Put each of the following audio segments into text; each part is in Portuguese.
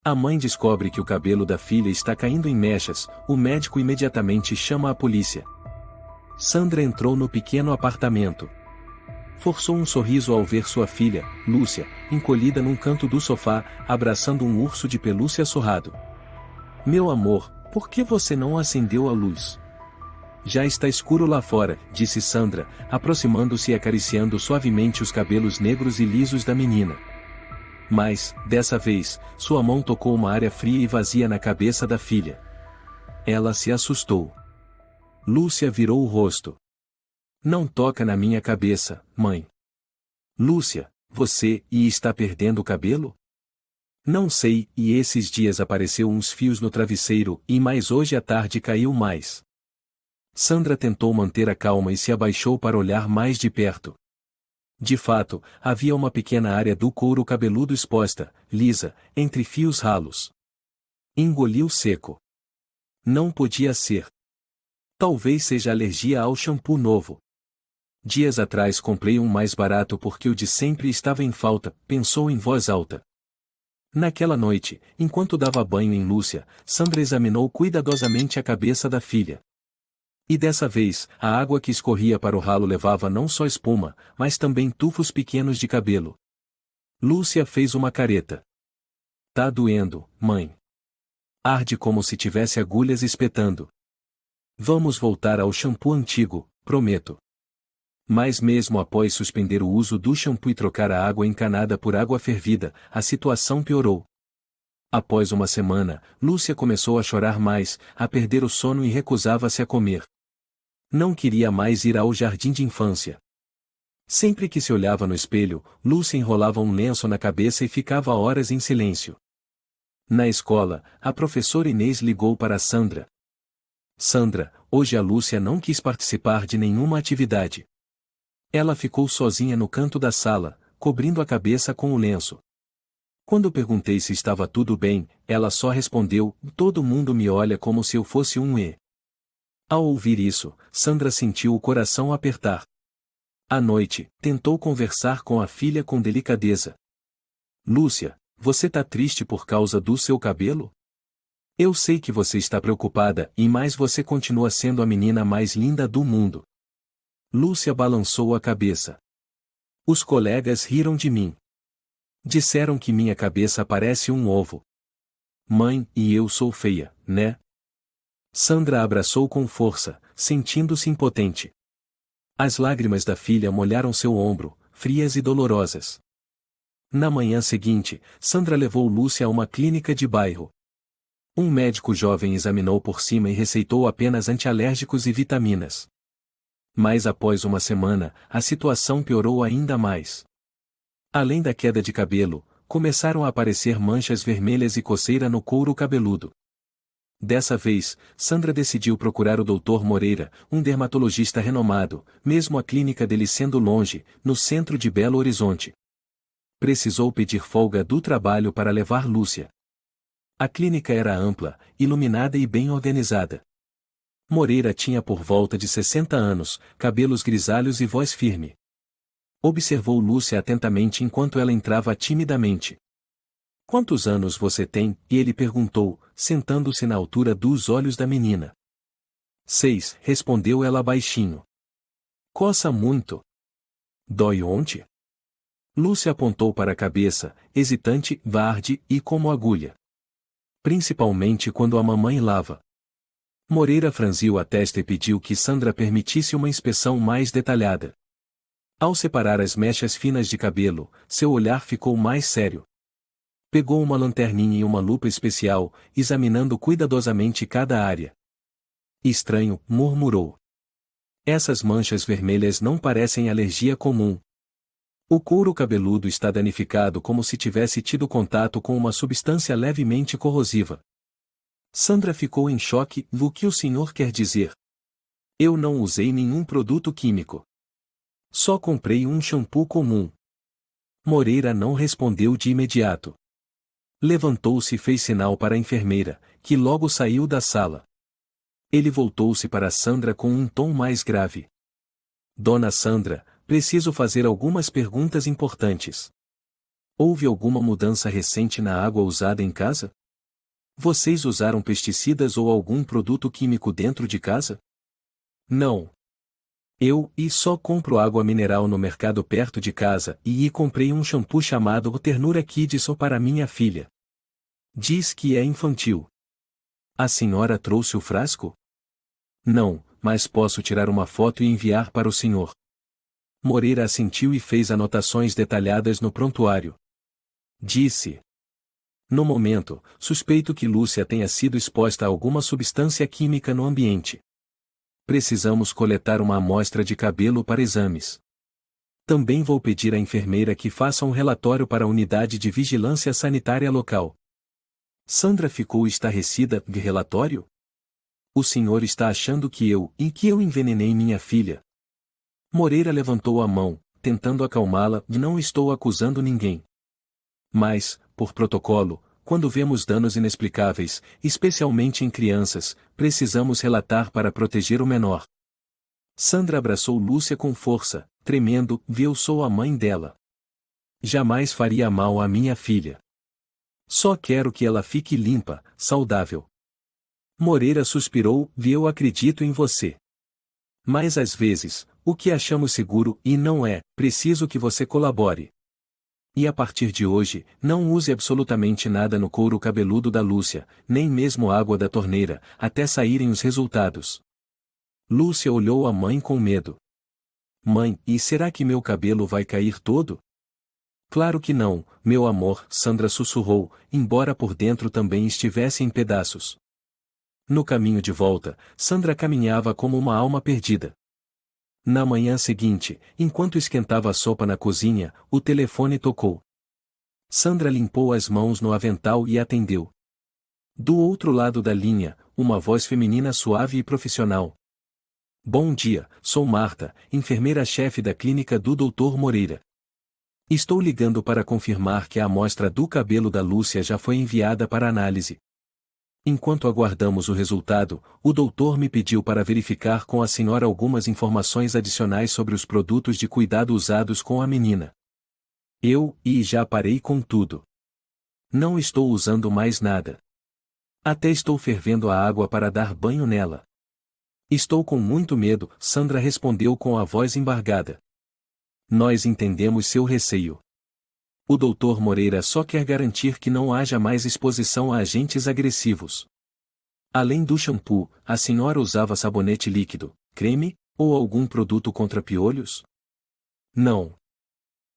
A mãe descobre que o cabelo da filha está caindo em mechas, o médico imediatamente chama a polícia. Sandra entrou no pequeno apartamento. Forçou um sorriso ao ver sua filha, Lúcia, encolhida num canto do sofá, abraçando um urso de pelúcia surrado. Meu amor, por que você não acendeu a luz? Já está escuro lá fora, disse Sandra, aproximando-se e acariciando suavemente os cabelos negros e lisos da menina. Mas, dessa vez, sua mão tocou uma área fria e vazia na cabeça da filha. Ela se assustou. Lúcia virou o rosto. Não toca na minha cabeça, mãe. Lúcia, você está perdendo o cabelo? Não sei, e esses dias apareceu uns fios no travesseiro, e mais hoje à tarde caiu mais. Sandra tentou manter a calma e se abaixou para olhar mais de perto. De fato, havia uma pequena área do couro cabeludo exposta, lisa, entre fios ralos. Engoliu seco. Não podia ser. Talvez seja alergia ao shampoo novo. Dias atrás comprei um mais barato porque o de sempre estava em falta, pensou em voz alta. Naquela noite, enquanto dava banho em Lúcia, Sandra examinou cuidadosamente a cabeça da filha. E dessa vez, a água que escorria para o ralo levava não só espuma, mas também tufos pequenos de cabelo. Lúcia fez uma careta. Tá doendo, mãe. Arde como se tivesse agulhas espetando. Vamos voltar ao shampoo antigo, prometo. Mas mesmo após suspender o uso do shampoo e trocar a água encanada por água fervida, a situação piorou. Após uma semana, Lúcia começou a chorar mais, a perder o sono e recusava-se a comer. Não queria mais ir ao jardim de infância. Sempre que se olhava no espelho, Lúcia enrolava um lenço na cabeça e ficava horas em silêncio. Na escola, a professora Inês ligou para Sandra. Sandra, hoje a Lúcia não quis participar de nenhuma atividade. Ela ficou sozinha no canto da sala, cobrindo a cabeça com o lenço. Quando perguntei se estava tudo bem, ela só respondeu: todo mundo me olha como se eu fosse um E. Ao ouvir isso, Sandra sentiu o coração apertar. À noite, tentou conversar com a filha com delicadeza. Lúcia, você tá triste por causa do seu cabelo? Eu sei que você está preocupada, e mais você continua sendo a menina mais linda do mundo. Lúcia balançou a cabeça. Os colegas riram de mim. Disseram que minha cabeça parece um ovo. Mãe, e eu sou feia, né? Sandra abraçou com força, sentindo-se impotente. As lágrimas da filha molharam seu ombro, frias e dolorosas. Na manhã seguinte, Sandra levou Lúcia a uma clínica de bairro. Um médico jovem examinou por cima e receitou apenas antialérgicos e vitaminas. Mas após uma semana, a situação piorou ainda mais. Além da queda de cabelo, começaram a aparecer manchas vermelhas e coceira no couro cabeludo. Dessa vez, Sandra decidiu procurar o Dr. Moreira, um dermatologista renomado, mesmo a clínica dele sendo longe, no centro de Belo Horizonte. Precisou pedir folga do trabalho para levar Lúcia. A clínica era ampla, iluminada e bem organizada. Moreira tinha por volta de 60 anos, cabelos grisalhos e voz firme. Observou Lúcia atentamente enquanto ela entrava timidamente. Quantos anos você tem? E ele perguntou, sentando-se na altura dos olhos da menina. 6, respondeu ela baixinho. Coça muito. Dói onde? Lúcia apontou para a cabeça, hesitante, arde e como agulha. Principalmente quando a mamãe lava. Moreira franziu a testa e pediu que Sandra permitisse uma inspeção mais detalhada. Ao separar as mechas finas de cabelo, seu olhar ficou mais sério. Pegou uma lanterninha e uma lupa especial, examinando cuidadosamente cada área. Estranho, murmurou. Essas manchas vermelhas não parecem alergia comum. O couro cabeludo está danificado como se tivesse tido contato com uma substância levemente corrosiva. Sandra ficou em choque. O que o senhor quer dizer? Eu não usei nenhum produto químico. Só comprei um shampoo comum. Moreira não respondeu de imediato. Levantou-se e fez sinal para a enfermeira, que logo saiu da sala. Ele voltou-se para Sandra com um tom mais grave. Dona Sandra, preciso fazer algumas perguntas importantes. Houve alguma mudança recente na água usada em casa? Vocês usaram pesticidas ou algum produto químico dentro de casa? Não. Eu só compro água mineral no mercado perto de casa e comprei um shampoo chamado Ternura Kids para minha filha. Diz que é infantil. A senhora trouxe o frasco? Não, mas posso tirar uma foto e enviar para o senhor. Moreira assentiu e fez anotações detalhadas no prontuário. Disse. No momento, suspeito que Lúcia tenha sido exposta a alguma substância química no ambiente. Precisamos coletar uma amostra de cabelo para exames. Também vou pedir à enfermeira que faça um relatório para a unidade de vigilância sanitária local. Sandra ficou estarrecida. Relatório? O senhor está achando que eu envenenei minha filha? Moreira levantou a mão, tentando acalmá-la. Não estou acusando ninguém. Mas, por protocolo, quando vemos danos inexplicáveis, especialmente em crianças, precisamos relatar para proteger o menor. Sandra abraçou Lúcia com força, tremendo. Eu sou a mãe dela. Jamais faria mal à minha filha. Só quero que ela fique limpa, saudável. Moreira suspirou. Eu acredito em você. Mas às vezes, o que achamos seguro não é preciso que você colabore. E a partir de hoje, não use absolutamente nada no couro cabeludo da Lúcia, nem mesmo água da torneira, até saírem os resultados. Lúcia olhou a mãe com medo. Mãe, e será que meu cabelo vai cair todo? Claro que não, meu amor, Sandra sussurrou, embora por dentro também estivesse em pedaços. No caminho de volta, Sandra caminhava como uma alma perdida. Na manhã seguinte, enquanto esquentava a sopa na cozinha, o telefone tocou. Sandra limpou as mãos no avental e atendeu. Do outro lado da linha, uma voz feminina suave e profissional. Bom dia, sou Marta, enfermeira-chefe da clínica do Dr. Moreira. Estou ligando para confirmar que a amostra do cabelo da Lúcia já foi enviada para análise. Enquanto aguardamos o resultado, o doutor me pediu para verificar com a senhora algumas informações adicionais sobre os produtos de cuidado usados com a menina. Eu já parei com tudo. Não estou usando mais nada. Até estou fervendo a água para dar banho nela. Estou com muito medo, Sandra respondeu com a voz embargada. Nós entendemos seu receio. O Dr. Moreira só quer garantir que não haja mais exposição a agentes agressivos. Além do shampoo, a senhora usava sabonete líquido, creme, ou algum produto contra piolhos? Não.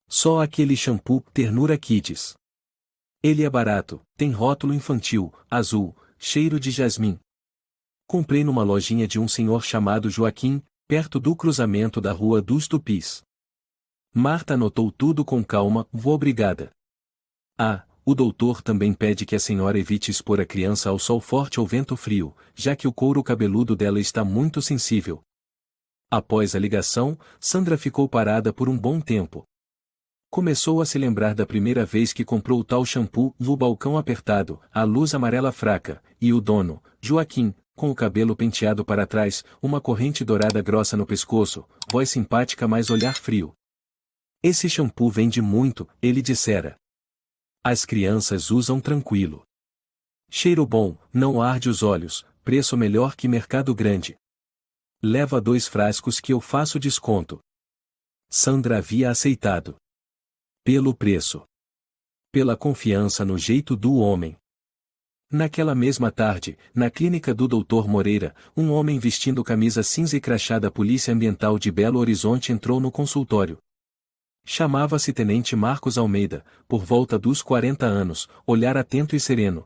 Só aquele shampoo Ternura Kids. Ele é barato, tem rótulo infantil, azul, cheiro de jasmim. Comprei numa lojinha de um senhor chamado Joaquim, perto do cruzamento da Rua dos Tupis. Marta anotou tudo com calma. Obrigada. O doutor também pede que a senhora evite expor a criança ao sol forte ou vento frio, já que o couro cabeludo dela está muito sensível. Após a ligação, Sandra ficou parada por um bom tempo. Começou a se lembrar da primeira vez que comprou o tal shampoo, no balcão apertado, a luz amarela fraca, e o dono, Joaquim, com o cabelo penteado para trás, uma corrente dourada grossa no pescoço, voz simpática mas olhar frio. Esse shampoo vende muito, ele dissera. As crianças usam tranquilo. Cheiro bom, não arde os olhos, preço melhor que Mercado Grande. Leva 2 frascos que eu faço desconto. Sandra havia aceitado. Pelo preço. Pela confiança no jeito do homem. Naquela mesma tarde, na clínica do Dr. Moreira, um homem vestindo camisa cinza e crachá da Polícia Ambiental de Belo Horizonte entrou no consultório. Chamava-se Tenente Marcos Almeida, por volta dos 40 anos, olhar atento e sereno.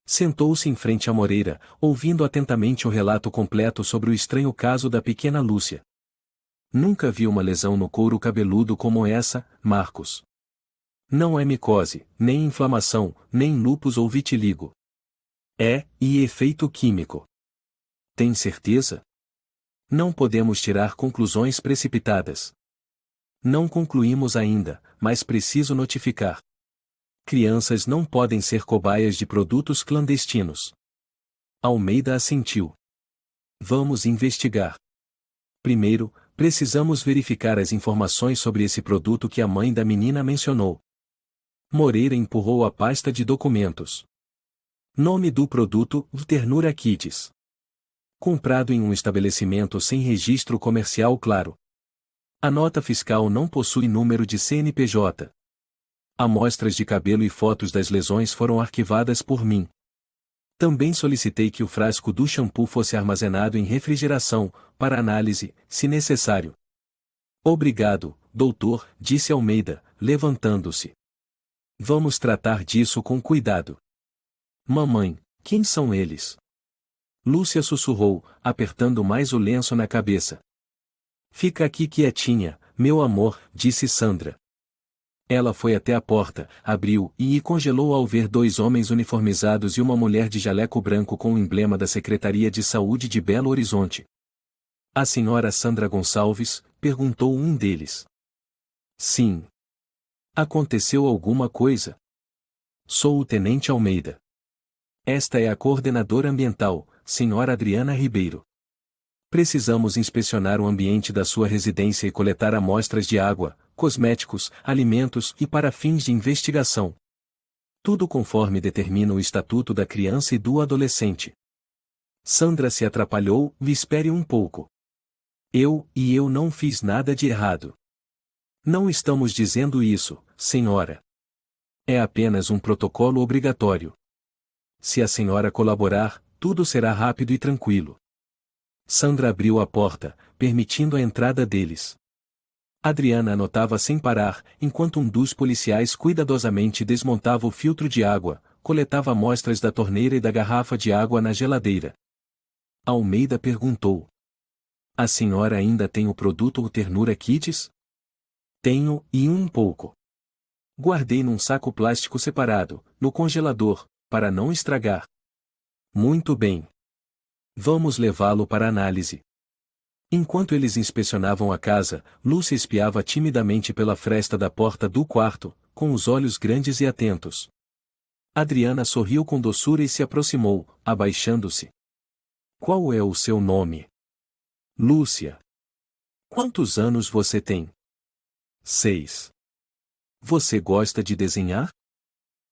Sentou-se em frente a Moreira, ouvindo atentamente o relato completo sobre o estranho caso da pequena Lúcia. Nunca vi uma lesão no couro cabeludo como essa, Marcos. Não é micose, nem inflamação, nem lúpus ou vitiligo. É efeito químico. Tem certeza? Não podemos tirar conclusões precipitadas. Não concluímos ainda, mas preciso notificar. Crianças não podem ser cobaias de produtos clandestinos. Almeida assentiu. Vamos investigar. Primeiro, precisamos verificar as informações sobre esse produto que a mãe da menina mencionou. Moreira empurrou a pasta de documentos. Nome do produto: Ternura Kids. Comprado em um estabelecimento sem registro comercial claro. A nota fiscal não possui número de CNPJ. Amostras de cabelo e fotos das lesões foram arquivadas por mim. Também solicitei que o frasco do shampoo fosse armazenado em refrigeração, para análise, se necessário. Obrigado, doutor, disse Almeida, levantando-se. Vamos tratar disso com cuidado. Mamãe, quem são eles? Lúcia sussurrou, apertando mais o lenço na cabeça. Fica aqui quietinha, meu amor, disse Sandra. Ela foi até a porta, abriu e congelou ao ver dois homens uniformizados e uma mulher de jaleco branco com o emblema da Secretaria de Saúde de Belo Horizonte. A senhora Sandra Gonçalves? Perguntou um deles. Sim. Aconteceu alguma coisa? Sou o Tenente Almeida. Esta é a coordenadora ambiental, senhora Adriana Ribeiro. Precisamos inspecionar o ambiente da sua residência e coletar amostras de água, cosméticos, alimentos e para fins de investigação. Tudo conforme determina o Estatuto da Criança e do Adolescente. Sandra se atrapalhou, espere um pouco. Eu não fiz nada de errado. Não estamos dizendo isso, senhora. É apenas um protocolo obrigatório. Se a senhora colaborar, tudo será rápido e tranquilo. Sandra abriu a porta, permitindo a entrada deles. Adriana anotava sem parar, enquanto um dos policiais cuidadosamente desmontava o filtro de água, coletava amostras da torneira e da garrafa de água na geladeira. Almeida perguntou. A senhora ainda tem o produto Ternura Kids? Tenho, e um pouco. Guardei num saco plástico separado, no congelador, para não estragar. Muito bem. Vamos levá-lo para análise. Enquanto eles inspecionavam a casa, Lúcia espiava timidamente pela fresta da porta do quarto, com os olhos grandes e atentos. Adriana sorriu com doçura e se aproximou, abaixando-se. Qual é o seu nome? Lúcia. Quantos anos você tem? 6. Você gosta de desenhar?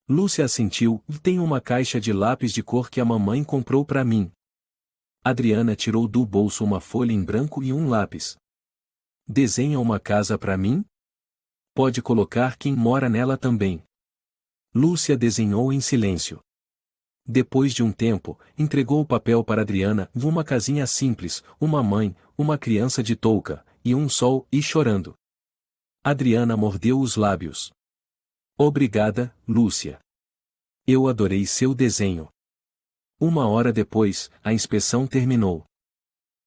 Lúcia assentiu, tenho uma caixa de lápis de cor que a mamãe comprou para mim. Adriana tirou do bolso uma folha em branco e um lápis. Desenha uma casa para mim? Pode colocar quem mora nela também. Lúcia desenhou em silêncio. Depois de um tempo, entregou o papel para Adriana, uma casinha simples, uma mãe, uma criança de touca, e um sol, e chorando. Adriana mordeu os lábios. Obrigada, Lúcia. Eu adorei seu desenho. 1 hora depois, a inspeção terminou.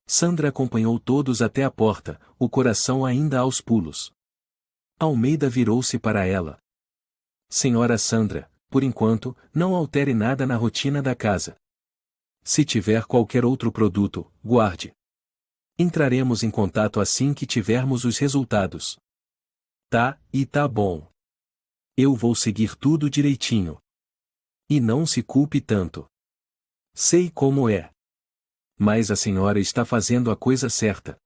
Sandra acompanhou todos até a porta, o coração ainda aos pulos. Almeida virou-se para ela. Senhora Sandra, por enquanto, não altere nada na rotina da casa. Se tiver qualquer outro produto, guarde. Entraremos em contato assim que tivermos os resultados. Tá, e tá bom. Eu vou seguir tudo direitinho. E não se culpe tanto. Sei como é. Mas a senhora está fazendo a coisa certa.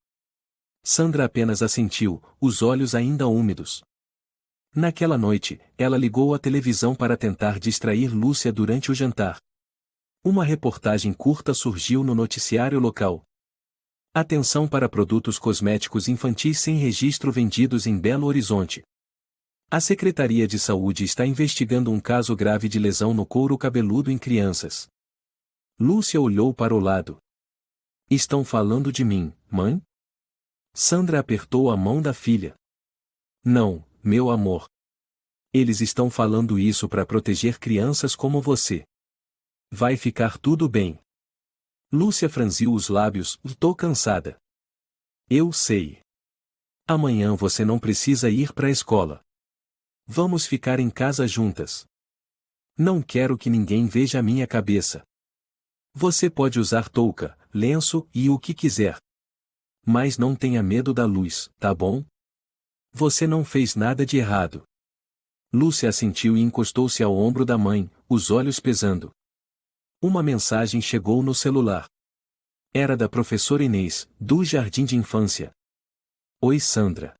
Sandra apenas assentiu, os olhos ainda úmidos. Naquela noite, ela ligou a televisão para tentar distrair Lúcia durante o jantar. Uma reportagem curta surgiu no noticiário local. Atenção para produtos cosméticos infantis sem registro vendidos em Belo Horizonte. A Secretaria de Saúde está investigando um caso grave de lesão no couro cabeludo em crianças. Lúcia olhou para o lado. Estão falando de mim, mãe? Sandra apertou a mão da filha. Não, meu amor. Eles estão falando isso para proteger crianças como você. Vai ficar tudo bem. Lúcia franziu os lábios, estou cansada. Eu sei. Amanhã você não precisa ir para a escola. Vamos ficar em casa juntas. Não quero que ninguém veja a minha cabeça. Você pode usar touca, lenço e o que quiser. Mas não tenha medo da luz, tá bom? Você não fez nada de errado. Lúcia assentiu e encostou-se ao ombro da mãe, os olhos pesando. Uma mensagem chegou no celular. Era da professora Inês, do Jardim de Infância. Oi Sandra.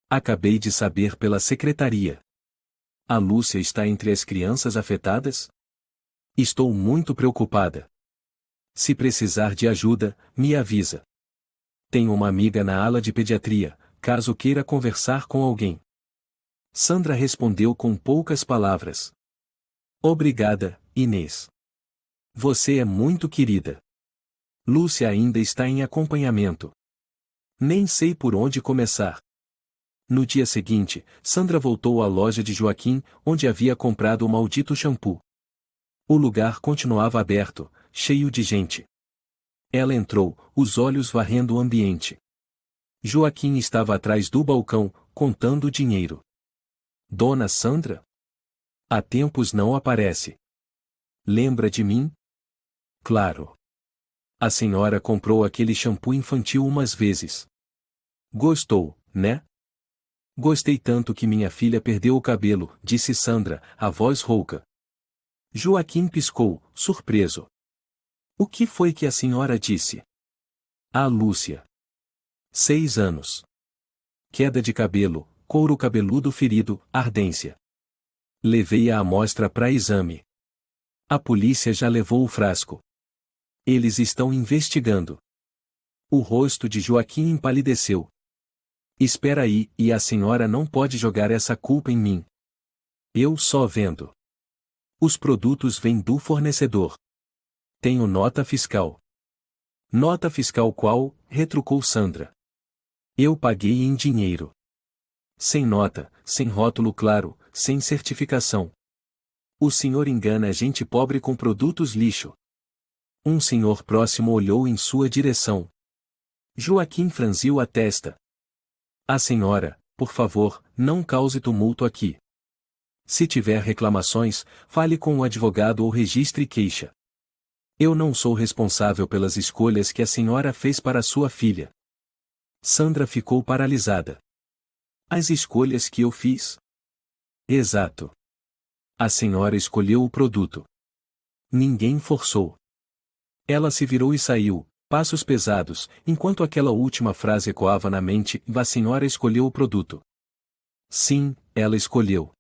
Acabei de saber pela secretaria. A Lúcia está entre as crianças afetadas? Estou muito preocupada. Se precisar de ajuda, me avisa. Tenho uma amiga na ala de pediatria, caso queira conversar com alguém. Sandra respondeu com poucas palavras. Obrigada, Inês. Você é muito querida. Lúcia ainda está em acompanhamento. Nem sei por onde começar. No dia seguinte, Sandra voltou à loja de Joaquim, onde havia comprado o maldito shampoo. O lugar continuava aberto, cheio de gente. Ela entrou, os olhos varrendo o ambiente. Joaquim estava atrás do balcão, contando dinheiro. Dona Sandra? Há tempos não aparece. Lembra de mim? Claro. A senhora comprou aquele shampoo infantil umas vezes. Gostou, né? Gostei tanto que minha filha perdeu o cabelo, disse Sandra, a voz rouca. Joaquim piscou, surpreso. O que foi que a senhora disse? Ah, Lúcia. 6 anos. Queda de cabelo, couro cabeludo ferido, ardência. Levei a amostra para exame. A polícia já levou o frasco. Eles estão investigando. O rosto de Joaquim empalideceu. Espera aí, e a senhora não pode jogar essa culpa em mim. Eu só vendo. Os produtos vêm do fornecedor. Tenho nota fiscal. Nota fiscal qual? Retrucou Sandra. Eu paguei em dinheiro. Sem nota, sem rótulo claro, sem certificação. O senhor engana gente pobre com produtos lixo. Um senhor próximo olhou em sua direção. Joaquim franziu a testa. A senhora, por favor, não cause tumulto aqui. Se tiver reclamações, fale com o advogado ou registre queixa. Eu não sou responsável pelas escolhas que a senhora fez para sua filha. Sandra ficou paralisada. As escolhas que eu fiz? Exato. A senhora escolheu o produto. Ninguém forçou. Ela se virou e saiu, passos pesados, enquanto aquela última frase ecoava na mente: a senhora escolheu o produto. Sim, ela escolheu.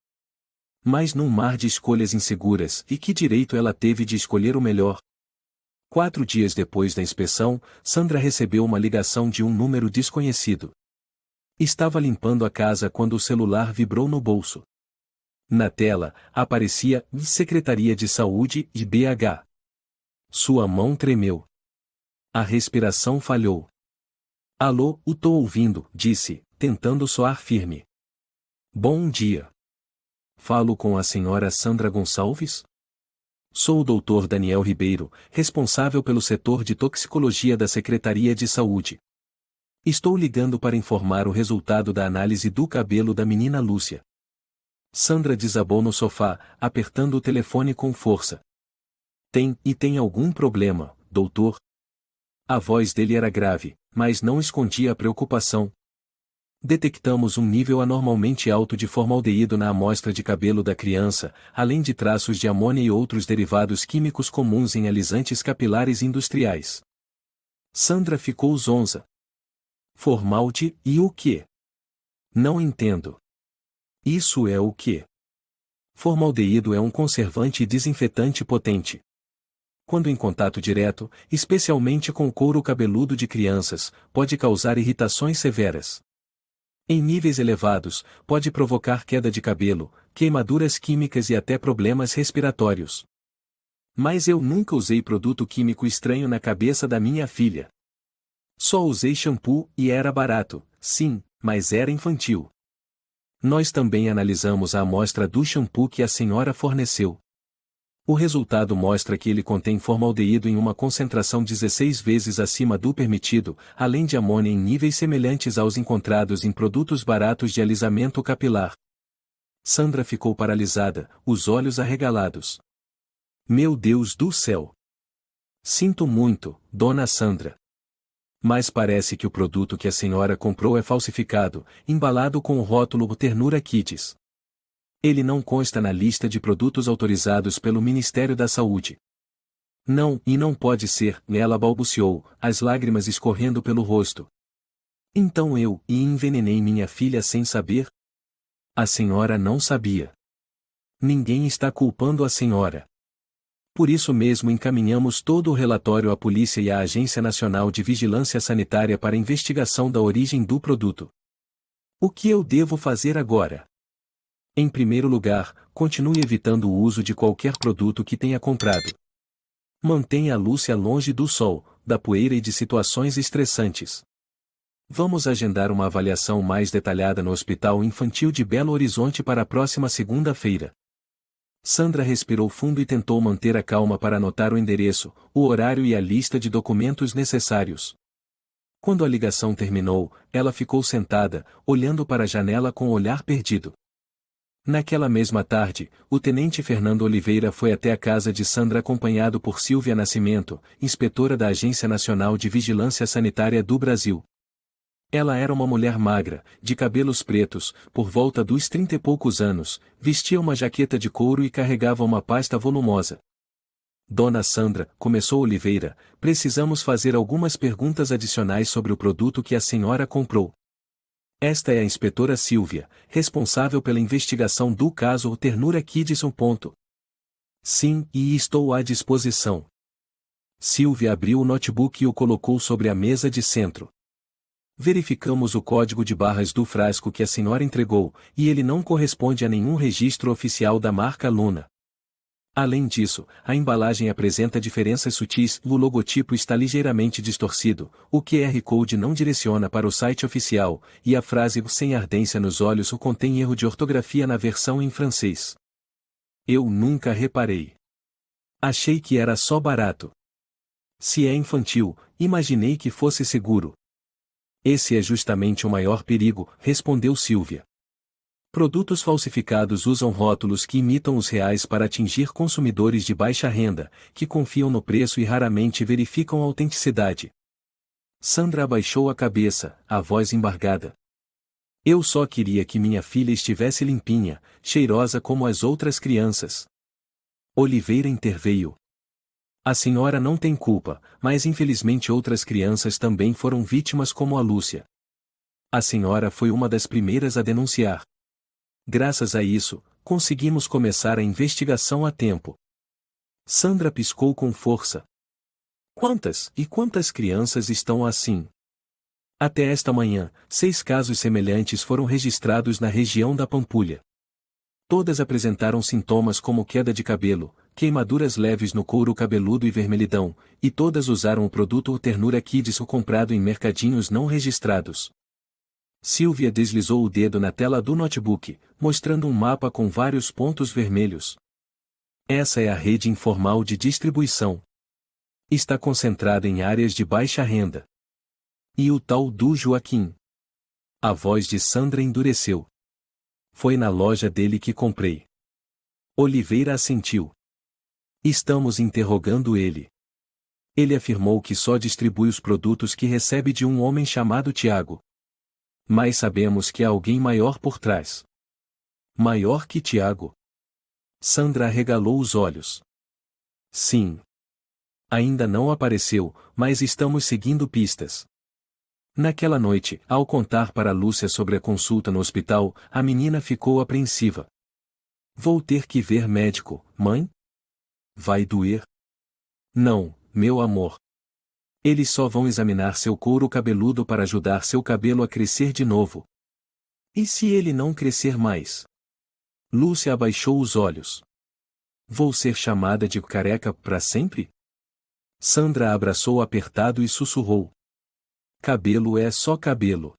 Mas num mar de escolhas inseguras, e que direito ela teve de escolher o melhor? 4 dias depois da inspeção, Sandra recebeu uma ligação de um número desconhecido. Estava limpando a casa quando o celular vibrou no bolso. Na tela, aparecia Secretaria de Saúde e BH. Sua mão tremeu. A respiração falhou. Alô, tô ouvindo, disse, tentando soar firme. Bom dia. Falo com a senhora Sandra Gonçalves? Sou o Dr. Daniel Ribeiro, responsável pelo setor de toxicologia da Secretaria de Saúde. Estou ligando para informar o resultado da análise do cabelo da menina Lúcia. Sandra desabou no sofá, apertando o telefone com força. Tem algum problema, doutor? A voz dele era grave, mas não escondia a preocupação. Detectamos um nível anormalmente alto de formaldeído na amostra de cabelo da criança, além de traços de amônia e outros derivados químicos comuns em alisantes capilares industriais. Sandra ficou zonza. Formalde, e o quê? Não entendo. Isso é o quê? Formaldeído é um conservante e desinfetante potente. Quando em contato direto, especialmente com o couro cabeludo de crianças, pode causar irritações severas. Em níveis elevados, pode provocar queda de cabelo, queimaduras químicas e até problemas respiratórios. Mas eu nunca usei produto químico estranho na cabeça da minha filha. Só usei shampoo, e era barato, sim, mas era infantil. Nós também analisamos a amostra do shampoo que a senhora forneceu. O resultado mostra que ele contém formaldeído em uma concentração 16 vezes acima do permitido, além de amônia em níveis semelhantes aos encontrados em produtos baratos de alisamento capilar. Sandra ficou paralisada, os olhos arregalados. Meu Deus do céu! Sinto muito, dona Sandra. Mas parece que o produto que a senhora comprou é falsificado, embalado com o rótulo Ternura Kids. Ele não consta na lista de produtos autorizados pelo Ministério da Saúde. Não, e não pode ser, ela balbuciou, as lágrimas escorrendo pelo rosto. Então eu envenenei minha filha sem saber? A senhora não sabia. Ninguém está culpando a senhora. Por isso mesmo encaminhamos todo o relatório à polícia e à Agência Nacional de Vigilância Sanitária para investigação da origem do produto. O que eu devo fazer agora? Em primeiro lugar, continue evitando o uso de qualquer produto que tenha comprado. Mantenha a Lúcia longe do sol, da poeira e de situações estressantes. Vamos agendar uma avaliação mais detalhada no Hospital Infantil de Belo Horizonte para a próxima segunda-feira. Sandra respirou fundo e tentou manter a calma para anotar o endereço, o horário e a lista de documentos necessários. Quando a ligação terminou, ela ficou sentada, olhando para a janela com o olhar perdido. Naquela mesma tarde, o tenente Fernando Oliveira foi até a casa de Sandra acompanhado por Silvia Nascimento, inspetora da Agência Nacional de Vigilância Sanitária do Brasil. Ela era uma mulher magra, de cabelos pretos, por volta dos 30 e poucos anos, vestia uma jaqueta de couro e carregava uma pasta volumosa. Dona Sandra, começou Oliveira, precisamos fazer algumas perguntas adicionais sobre o produto que a senhora comprou. Esta é a inspetora Silvia, responsável pela investigação do caso Ternura Kidson. Sim, e estou à disposição. Silvia abriu o notebook e o colocou sobre a mesa de centro. Verificamos o código de barras do frasco que a senhora entregou, e ele não corresponde a nenhum registro oficial da marca Luna. Além disso, a embalagem apresenta diferenças sutis, o logotipo está ligeiramente distorcido, o QR Code não direciona para o site oficial, e a frase "sem ardência nos olhos" contém erro de ortografia na versão em francês. Eu nunca reparei. Achei que era só barato. Se é infantil, imaginei que fosse seguro. Esse é justamente o maior perigo, respondeu Silvia. Produtos falsificados usam rótulos que imitam os reais para atingir consumidores de baixa renda, que confiam no preço e raramente verificam a autenticidade. Sandra abaixou a cabeça, a voz embargada. Eu só queria que minha filha estivesse limpinha, cheirosa como as outras crianças. Oliveira interveio. A senhora não tem culpa, mas infelizmente outras crianças também foram vítimas como a Lúcia. A senhora foi uma das primeiras a denunciar. Graças a isso, conseguimos começar a investigação a tempo. Sandra piscou com força. Quantas crianças estão assim? Até esta manhã, 6 casos semelhantes foram registrados na região da Pampulha. Todas apresentaram sintomas como queda de cabelo, queimaduras leves no couro cabeludo e vermelhidão, e todas usaram o produto Ternura Kids comprado em mercadinhos não registrados. Silvia deslizou o dedo na tela do notebook, mostrando um mapa com vários pontos vermelhos. Essa é a rede informal de distribuição. Está concentrada em áreas de baixa renda. E o tal do Joaquim? A voz de Sandra endureceu. Foi na loja dele que comprei. Oliveira assentiu. Estamos interrogando ele. Ele afirmou que só distribui os produtos que recebe de um homem chamado Tiago. Mas sabemos que há alguém maior por trás. Maior que Tiago? Sandra arregalou os olhos. Sim. Ainda não apareceu, mas estamos seguindo pistas. Naquela noite, ao contar para Lúcia sobre a consulta no hospital, a menina ficou apreensiva. Vou ter que ver médico, mãe? Vai doer? Não, meu amor. Eles só vão examinar seu couro cabeludo para ajudar seu cabelo a crescer de novo. E se ele não crescer mais? Lúcia abaixou os olhos. Vou ser chamada de careca para sempre? Sandra abraçou apertado e sussurrou. Cabelo é só cabelo.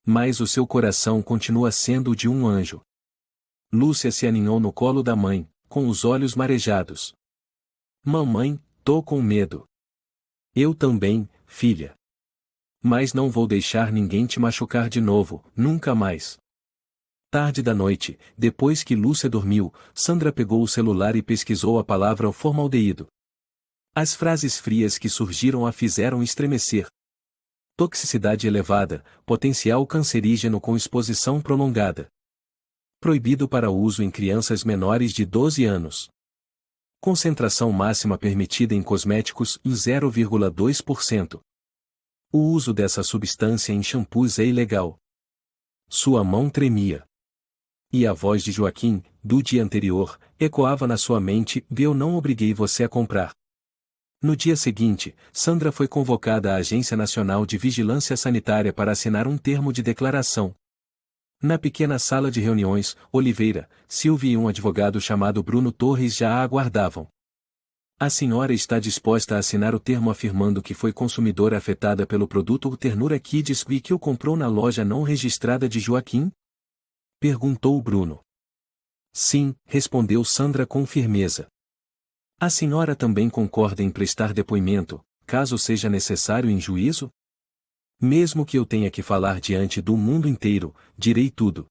Mas o seu coração continua sendo o de um anjo. Lúcia se aninhou no colo da mãe, com os olhos marejados. Mamãe, tô com medo. Eu também, filha. Mas não vou deixar ninguém te machucar de novo, nunca mais. Tarde da noite, depois que Lúcia dormiu, Sandra pegou o celular e pesquisou a palavra formaldeído. As frases frias que surgiram a fizeram estremecer. Toxicidade elevada, potencial cancerígeno com exposição prolongada. Proibido para uso em crianças menores de 12 anos. Concentração máxima permitida em cosméticos, 0,2%. O uso dessa substância em shampoos é ilegal. Sua mão tremia. E a voz de Joaquim, do dia anterior, ecoava na sua mente: eu não obriguei você a comprar. No dia seguinte, Sandra foi convocada à Agência Nacional de Vigilância Sanitária para assinar um termo de declaração. Na pequena sala de reuniões, Oliveira, Silvia e um advogado chamado Bruno Torres já a aguardavam. A senhora está disposta a assinar o termo afirmando que foi consumidora afetada pelo produto Ternura Kids e que o comprou na loja não registrada de Joaquim? Perguntou Bruno. Sim, respondeu Sandra com firmeza. A senhora também concorda em prestar depoimento, caso seja necessário em juízo? Mesmo que eu tenha que falar diante do mundo inteiro, direi tudo.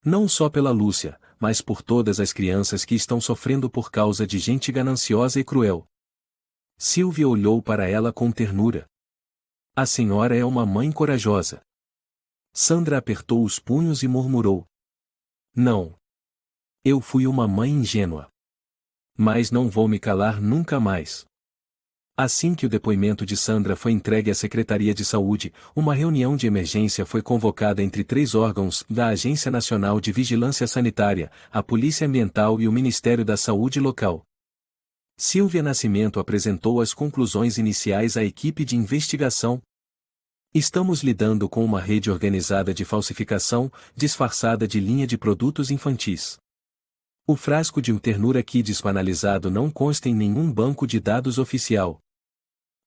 Não só pela Lúcia, mas por todas as crianças que estão sofrendo por causa de gente gananciosa e cruel. Silvia olhou para ela com ternura. A senhora é uma mãe corajosa. Sandra apertou os punhos e murmurou. Não. Eu fui uma mãe ingênua. Mas não vou me calar nunca mais. Assim que o depoimento de Sandra foi entregue à Secretaria de Saúde, uma reunião de emergência foi convocada entre 3 órgãos da Agência Nacional de Vigilância Sanitária, a Polícia Ambiental e o Ministério da Saúde local. Silvia Nascimento apresentou as conclusões iniciais à equipe de investigação. Estamos lidando com uma rede organizada de falsificação, disfarçada de linha de produtos infantis. O frasco de Ternura Kids analisado não consta em nenhum banco de dados oficial.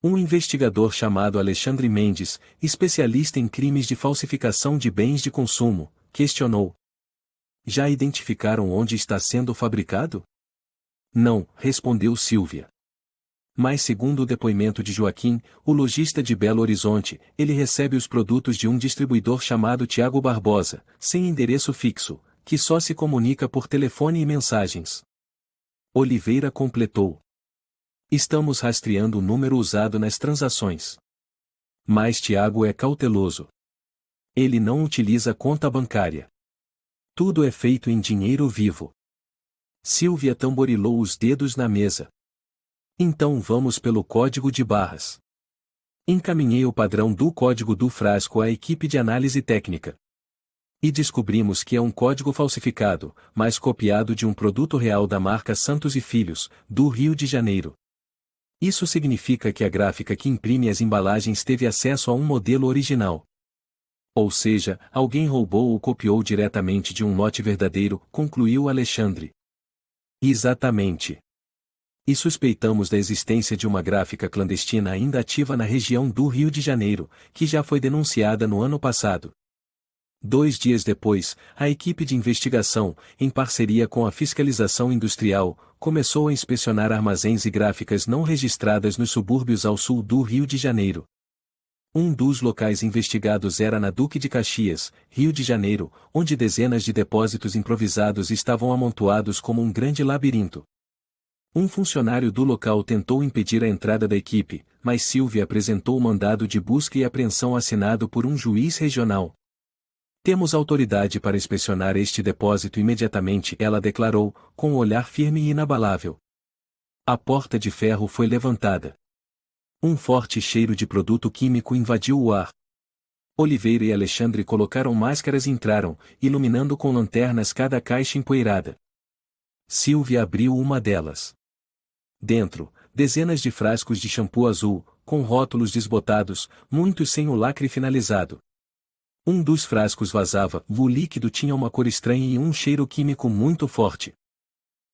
Um investigador chamado Alexandre Mendes, especialista em crimes de falsificação de bens de consumo, questionou. Já identificaram onde está sendo fabricado? Não, respondeu Silvia. Mas segundo o depoimento de Joaquim, o lojista de Belo Horizonte, ele recebe os produtos de um distribuidor chamado Tiago Barbosa, sem endereço fixo, que só se comunica por telefone e mensagens. Oliveira completou. Estamos rastreando o número usado nas transações. Mas Tiago é cauteloso. Ele não utiliza conta bancária. Tudo é feito em dinheiro vivo. Silvia tamborilou os dedos na mesa. Então vamos pelo código de barras. Encaminhei o padrão do código do frasco à equipe de análise técnica. E descobrimos que é um código falsificado, mas copiado de um produto real da marca Santos e Filhos, do Rio de Janeiro. Isso significa que a gráfica que imprime as embalagens teve acesso a um modelo original. Ou seja, alguém roubou ou copiou diretamente de um lote verdadeiro, concluiu Alexandre. Exatamente. E suspeitamos da existência de uma gráfica clandestina ainda ativa na região do Rio de Janeiro, que já foi denunciada no ano passado. 2 dias depois, a equipe de investigação, em parceria com a Fiscalização Industrial, começou a inspecionar armazéns e gráficas não registradas nos subúrbios ao sul do Rio de Janeiro. Um dos locais investigados era na Duque de Caxias, Rio de Janeiro, onde dezenas de depósitos improvisados estavam amontoados como um grande labirinto. Um funcionário do local tentou impedir a entrada da equipe, mas Silvia apresentou o mandado de busca e apreensão assinado por um juiz regional. Temos autoridade para inspecionar este depósito imediatamente, ela declarou, com um olhar firme e inabalável. A porta de ferro foi levantada. Um forte cheiro de produto químico invadiu o ar. Oliveira e Alexandre colocaram máscaras e entraram, iluminando com lanternas cada caixa empoeirada. Silvia abriu uma delas. Dentro, dezenas de frascos de shampoo azul, com rótulos desbotados, muitos sem o lacre finalizado. Um dos frascos vazava, o líquido tinha uma cor estranha e um cheiro químico muito forte.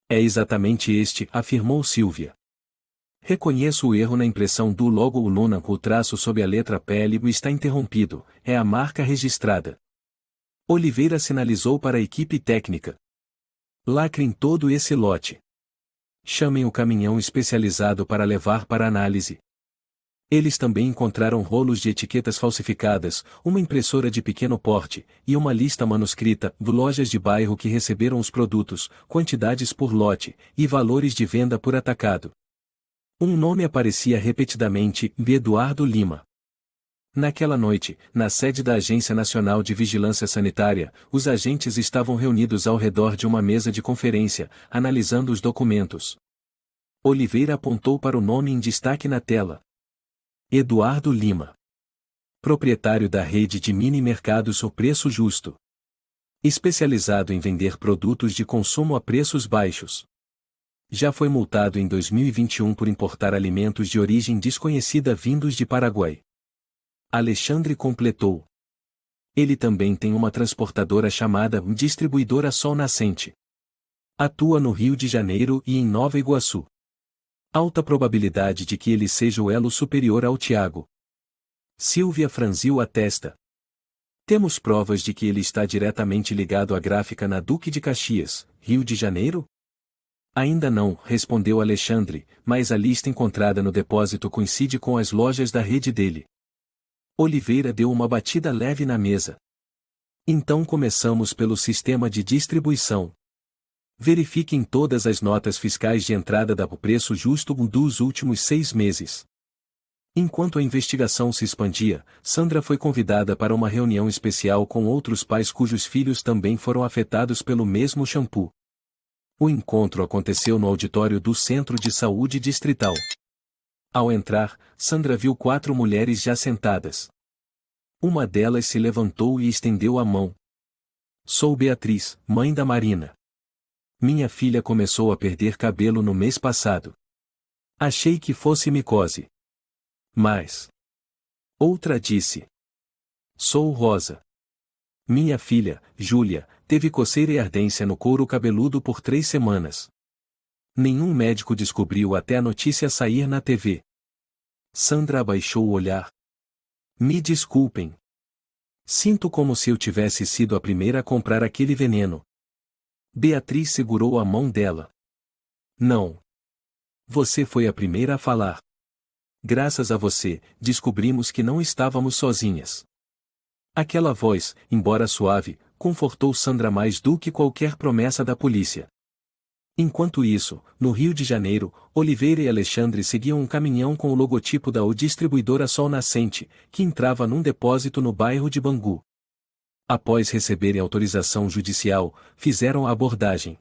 É exatamente este, afirmou Silvia. Reconheço o erro na impressão do logo Luna, o traço sob a letra PL está interrompido, é a marca registrada. Oliveira sinalizou para a equipe técnica. Lacrem todo esse lote. Chamem o caminhão especializado para levar para análise. Eles também encontraram rolos de etiquetas falsificadas, uma impressora de pequeno porte, e uma lista manuscrita, de lojas de bairro que receberam os produtos, quantidades por lote, e valores de venda por atacado. Um nome aparecia repetidamente, Eduardo Lima. Naquela noite, na sede da Agência Nacional de Vigilância Sanitária, os agentes estavam reunidos ao redor de uma mesa de conferência, analisando os documentos. Oliveira apontou para o nome em destaque na tela. Eduardo Lima. Proprietário da rede de mini-mercados O Preço Justo. Especializado em vender produtos de consumo a preços baixos. Já foi multado em 2021 por importar alimentos de origem desconhecida vindos de Paraguai. Alexandre completou. Ele também tem uma transportadora chamada Distribuidora Sol Nascente. Atua no Rio de Janeiro e em Nova Iguaçu. Alta probabilidade de que ele seja o elo superior ao Tiago. Silvia franziu a testa. Temos provas de que ele está diretamente ligado à gráfica na Duque de Caxias, Rio de Janeiro? Ainda não, respondeu Alexandre, mas a lista encontrada no depósito coincide com as lojas da rede dele. Oliveira deu uma batida leve na mesa. Então começamos pelo sistema de distribuição. Verifiquem todas as notas fiscais de entrada do preço justo dos últimos 6 meses. Enquanto a investigação se expandia, Sandra foi convidada para uma reunião especial com outros pais cujos filhos também foram afetados pelo mesmo shampoo. O encontro aconteceu no auditório do Centro de Saúde Distrital. Ao entrar, Sandra viu 4 mulheres já sentadas. Uma delas se levantou e estendeu a mão. Sou Beatriz, mãe da Marina. Minha filha começou a perder cabelo no mês passado. Achei que fosse micose. Mas... Outra disse. Sou Rosa. Minha filha, Júlia, teve coceira e ardência no couro cabeludo por 3 semanas. Nenhum médico descobriu até a notícia sair na TV. Sandra abaixou o olhar. Me desculpem. Sinto como se eu tivesse sido a primeira a comprar aquele veneno. Beatriz segurou a mão dela. Não. Você foi a primeira a falar. Graças a você, descobrimos que não estávamos sozinhas. Aquela voz, embora suave, confortou Sandra mais do que qualquer promessa da polícia. Enquanto isso, no Rio de Janeiro, Oliveira e Alexandre seguiam um caminhão com o logotipo da Distribuidora Sol Nascente, que entrava num depósito no bairro de Bangu. Após receberem autorização judicial, fizeram a abordagem.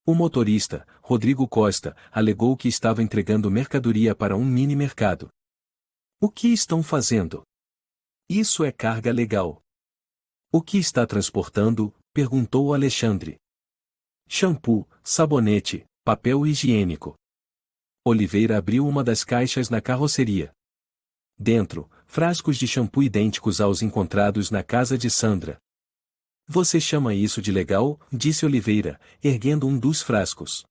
O motorista, Rodrigo Costa, alegou que estava entregando mercadoria para um mini-mercado. O que estão fazendo? Isso é carga legal. O que está transportando? Perguntou Alexandre. Shampoo, sabonete, papel higiênico. Oliveira abriu uma das caixas na carroceria. Dentro, frascos de shampoo idênticos aos encontrados na casa de Sandra. Você chama isso de legal? Disse Oliveira, erguendo um dos frascos.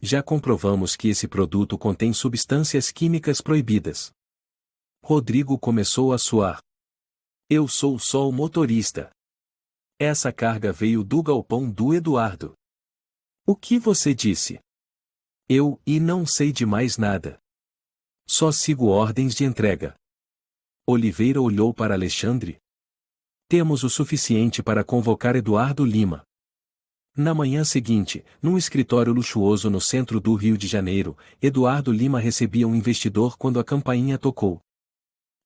Já comprovamos que esse produto contém substâncias químicas proibidas. Rodrigo começou a suar. Eu sou só o motorista. Essa carga veio do galpão do Eduardo. O que você disse? Eu não sei de mais nada. Só sigo ordens de entrega. Oliveira olhou para Alexandre. Temos o suficiente para convocar Eduardo Lima. Na manhã seguinte, num escritório luxuoso no centro do Rio de Janeiro, Eduardo Lima recebia um investidor quando a campainha tocou.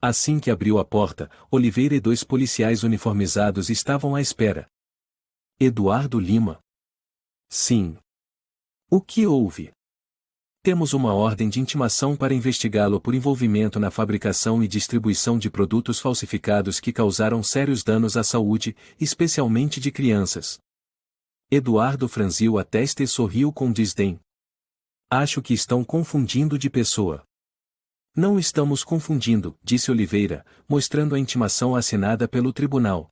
Assim que abriu a porta, Oliveira e 2 policiais uniformizados estavam à espera. Eduardo Lima? Sim. O que houve? Temos uma ordem de intimação para investigá-lo por envolvimento na fabricação e distribuição de produtos falsificados que causaram sérios danos à saúde, especialmente de crianças. Eduardo franziu a testa e sorriu com desdém. Acho que estão confundindo de pessoa. Não estamos confundindo, disse Oliveira, mostrando a intimação assinada pelo tribunal.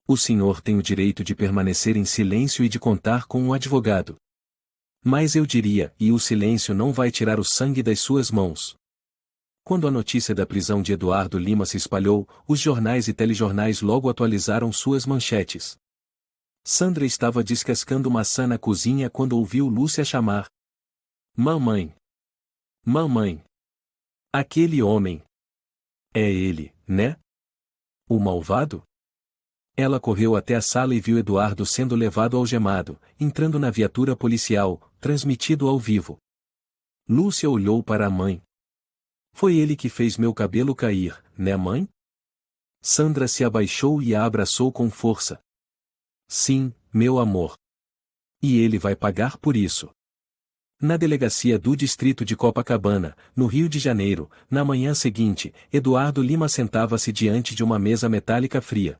O senhor tem o direito de permanecer em silêncio e de contar com um advogado. Mas eu diria, e o silêncio não vai tirar o sangue das suas mãos. Quando a notícia da prisão de Eduardo Lima se espalhou, os jornais e telejornais logo atualizaram suas manchetes. Sandra estava descascando maçã na cozinha quando ouviu Lúcia chamar. Mamãe! Mamãe! Aquele homem! É ele, né? O malvado? Ela correu até a sala e viu Eduardo sendo levado algemado, entrando na viatura policial, transmitido ao vivo. Lúcia olhou para a mãe. Foi ele que fez meu cabelo cair, né, mãe? Sandra se abaixou e a abraçou com força. Sim, meu amor. E ele vai pagar por isso. Na delegacia do distrito de Copacabana, no Rio de Janeiro, na manhã seguinte, Eduardo Lima sentava-se diante de uma mesa metálica fria.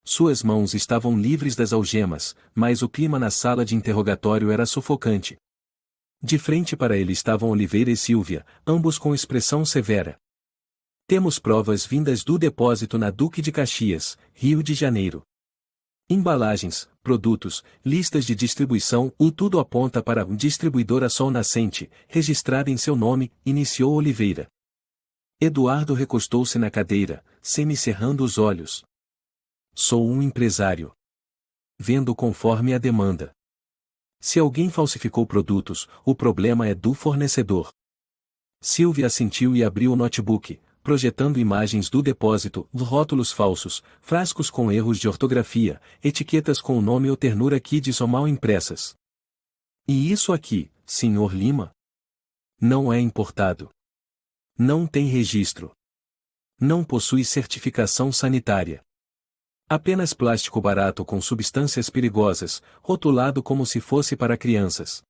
Suas mãos estavam livres das algemas, mas o clima na sala de interrogatório era sufocante. De frente para ele estavam Oliveira e Sílvia, ambos com expressão severa. Temos provas vindas do depósito na Duque de Caxias, Rio de Janeiro. Embalagens, produtos, listas de distribuição, tudo aponta para um distribuidor a Sol Nascente, registrado em seu nome, iniciou Oliveira. Eduardo recostou-se na cadeira, semicerrando os olhos. Sou um empresário. Vendo conforme a demanda. Se alguém falsificou produtos, o problema é do fornecedor. Sílvia assentiu e abriu o notebook, projetando imagens do depósito, rótulos falsos, frascos com erros de ortografia, etiquetas com o nome ou ternura Kids ou mal impressas. E isso aqui, Sr. Lima? Não é importado. Não tem registro. Não possui certificação sanitária. Apenas plástico barato com substâncias perigosas, rotulado como se fosse para crianças.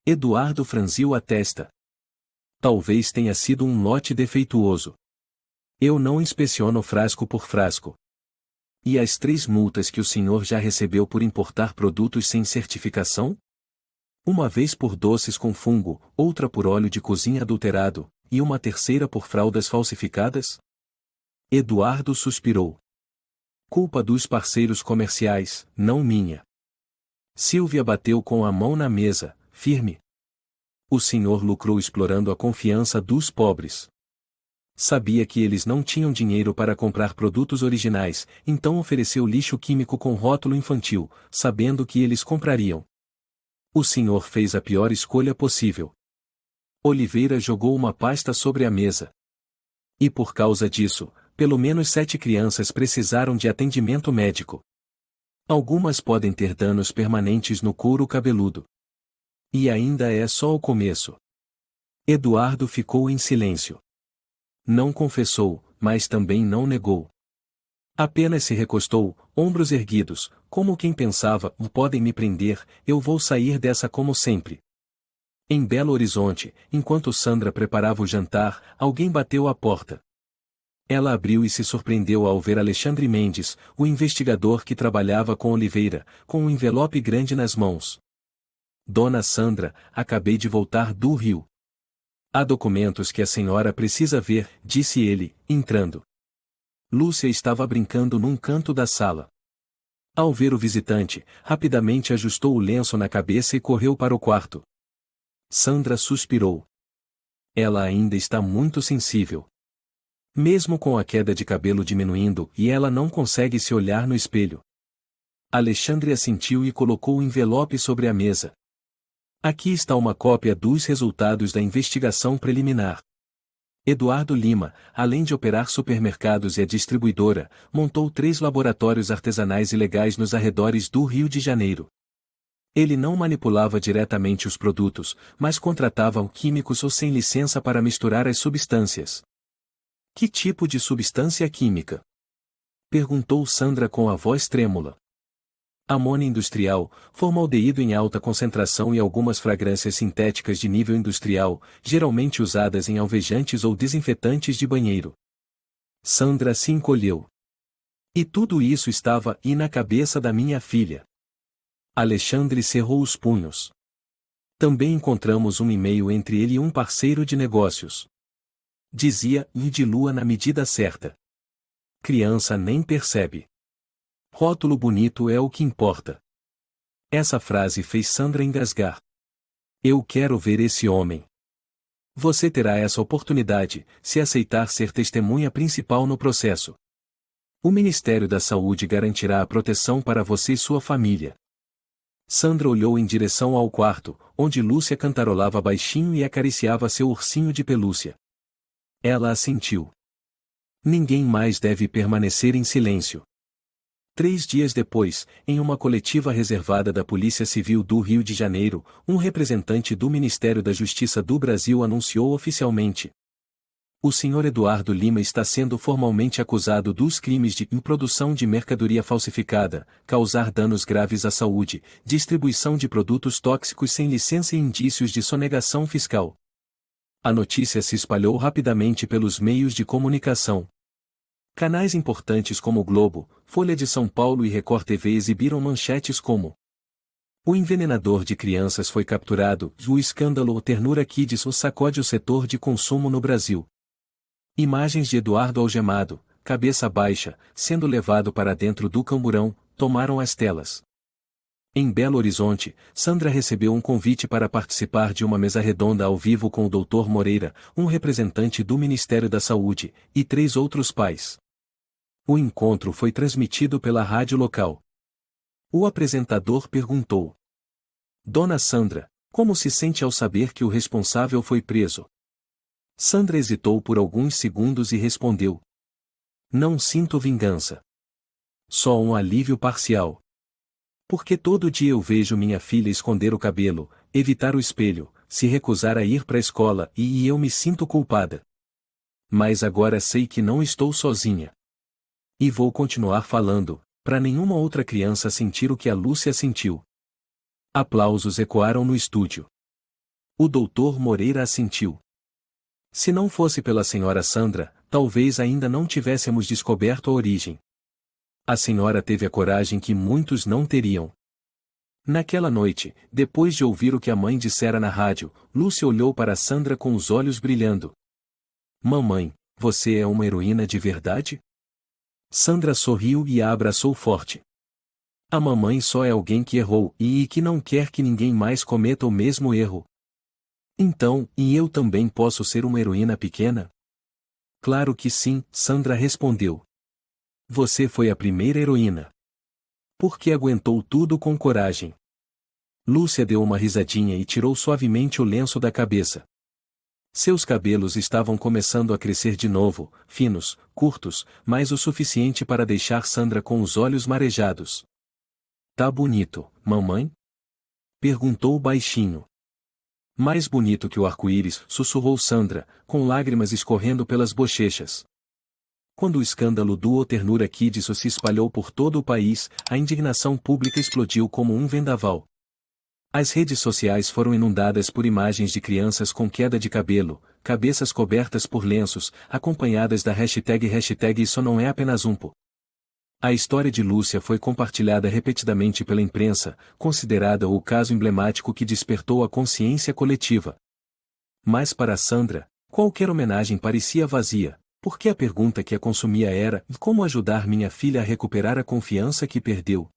Eduardo franziu a testa. Talvez tenha sido um lote defeituoso. Eu não inspeciono frasco por frasco. E as 3 multas que o senhor já recebeu por importar produtos sem certificação? Uma vez por doces com fungo, outra por óleo de cozinha adulterado, e uma terceira por fraldas falsificadas? Eduardo suspirou. Culpa dos parceiros comerciais, não minha. Sílvia bateu com a mão na mesa, firme. O senhor lucrou explorando a confiança dos pobres. Sabia que eles não tinham dinheiro para comprar produtos originais, então ofereceu lixo químico com rótulo infantil, sabendo que eles comprariam. O senhor fez a pior escolha possível. Oliveira jogou uma pasta sobre a mesa. E por causa disso, pelo menos 7 crianças precisaram de atendimento médico. Algumas podem ter danos permanentes no couro cabeludo. E ainda é só o começo. Eduardo ficou em silêncio. Não confessou, mas também não negou. Apenas se recostou, ombros erguidos, como quem pensava, podem me prender, eu vou sair dessa como sempre. Em Belo Horizonte, enquanto Sandra preparava o jantar, alguém bateu à porta. Ela abriu e se surpreendeu ao ver Alexandre Mendes, o investigador que trabalhava com Oliveira, com um envelope grande nas mãos. Dona Sandra, acabei de voltar do Rio. Há documentos que a senhora precisa ver, disse ele, entrando. Lúcia estava brincando num canto da sala. Ao ver o visitante, rapidamente ajustou o lenço na cabeça e correu para o quarto. Sandra suspirou. Ela ainda está muito sensível. Mesmo com a queda de cabelo diminuindo e ela não consegue se olhar no espelho. Alexandre assentiu e colocou o envelope sobre a mesa. Aqui está uma cópia dos resultados da investigação preliminar. Eduardo Lima, além de operar supermercados e a distribuidora, montou 3 laboratórios artesanais ilegais nos arredores do Rio de Janeiro. Ele não manipulava diretamente os produtos, mas contratava químicos ou sem licença para misturar as substâncias. Que tipo de substância química? Perguntou Sandra com a voz trêmula. Amônia industrial, formaldeído em alta concentração e algumas fragrâncias sintéticas de nível industrial, geralmente usadas em alvejantes ou desinfetantes de banheiro. Sandra se encolheu. E tudo isso estava na cabeça da minha filha. Alexandre cerrou os punhos. Também encontramos um e-mail entre ele e um parceiro de negócios. Dizia, dilua na medida certa. Criança nem percebe. Rótulo bonito é o que importa. Essa frase fez Sandra engasgar. Eu quero ver esse homem. Você terá essa oportunidade, se aceitar ser testemunha principal no processo. O Ministério da Saúde garantirá a proteção para você e sua família. Sandra olhou em direção ao quarto, onde Lúcia cantarolava baixinho e acariciava seu ursinho de pelúcia. Ela assentiu. Ninguém mais deve permanecer em silêncio. 3 dias depois, em uma coletiva reservada da Polícia Civil do Rio de Janeiro, um representante do Ministério da Justiça do Brasil anunciou oficialmente: o Sr. Eduardo Lima está sendo formalmente acusado dos crimes de produção de mercadoria falsificada, causar danos graves à saúde, distribuição de produtos tóxicos sem licença e indícios de sonegação fiscal. A notícia se espalhou rapidamente pelos meios de comunicação. Canais importantes como o Globo, Folha de São Paulo e Record TV exibiram manchetes como: o envenenador de crianças foi capturado, o escândalo O Ternura Kids o sacode o setor de consumo no Brasil. Imagens de Eduardo algemado, cabeça baixa, sendo levado para dentro do camburão, tomaram as telas. Em Belo Horizonte, Sandra recebeu um convite para participar de uma mesa redonda ao vivo com o Dr. Moreira, um representante do Ministério da Saúde, e 3 outros pais. O encontro foi transmitido pela rádio local. O apresentador perguntou: Dona Sandra, como se sente ao saber que o responsável foi preso? Sandra hesitou por alguns segundos e respondeu: não sinto vingança. Só um alívio parcial. Porque todo dia eu vejo minha filha esconder o cabelo, evitar o espelho, se recusar a ir para a escola e eu me sinto culpada. Mas agora sei que não estou sozinha. E vou continuar falando, para nenhuma outra criança sentir o que a Lúcia sentiu. Aplausos ecoaram no estúdio. O Dr. Moreira assentiu. Se não fosse pela senhora Sandra, talvez ainda não tivéssemos descoberto a origem. A senhora teve a coragem que muitos não teriam. Naquela noite, depois de ouvir o que a mãe dissera na rádio, Lúcia olhou para Sandra com os olhos brilhando. Mamãe, você é uma heroína de verdade? Sandra sorriu e a abraçou forte. A mamãe só é alguém que errou e que não quer que ninguém mais cometa o mesmo erro. Então, e eu também posso ser uma heroína pequena? Claro que sim, Sandra respondeu. Você foi a primeira heroína. Porque aguentou tudo com coragem. Lúcia deu uma risadinha e tirou suavemente o lenço da cabeça. Seus cabelos estavam começando a crescer de novo, finos, curtos, mas o suficiente para deixar Sandra com os olhos marejados. Tá bonito, mamãe? Perguntou baixinho. Mais bonito que o arco-íris, sussurrou Sandra, com lágrimas escorrendo pelas bochechas. Quando o escândalo do O Ternura Kids se espalhou por todo o país, a indignação pública explodiu como um vendaval. As redes sociais foram inundadas por imagens de crianças com queda de cabelo, cabeças cobertas por lenços, acompanhadas da hashtag Isso não é apenas um pô. A história de Lúcia foi compartilhada repetidamente pela imprensa, considerada o caso emblemático que despertou a consciência coletiva. Mas para Sandra, qualquer homenagem parecia vazia, porque a pergunta que a consumia era: como ajudar minha filha a recuperar a confiança que perdeu?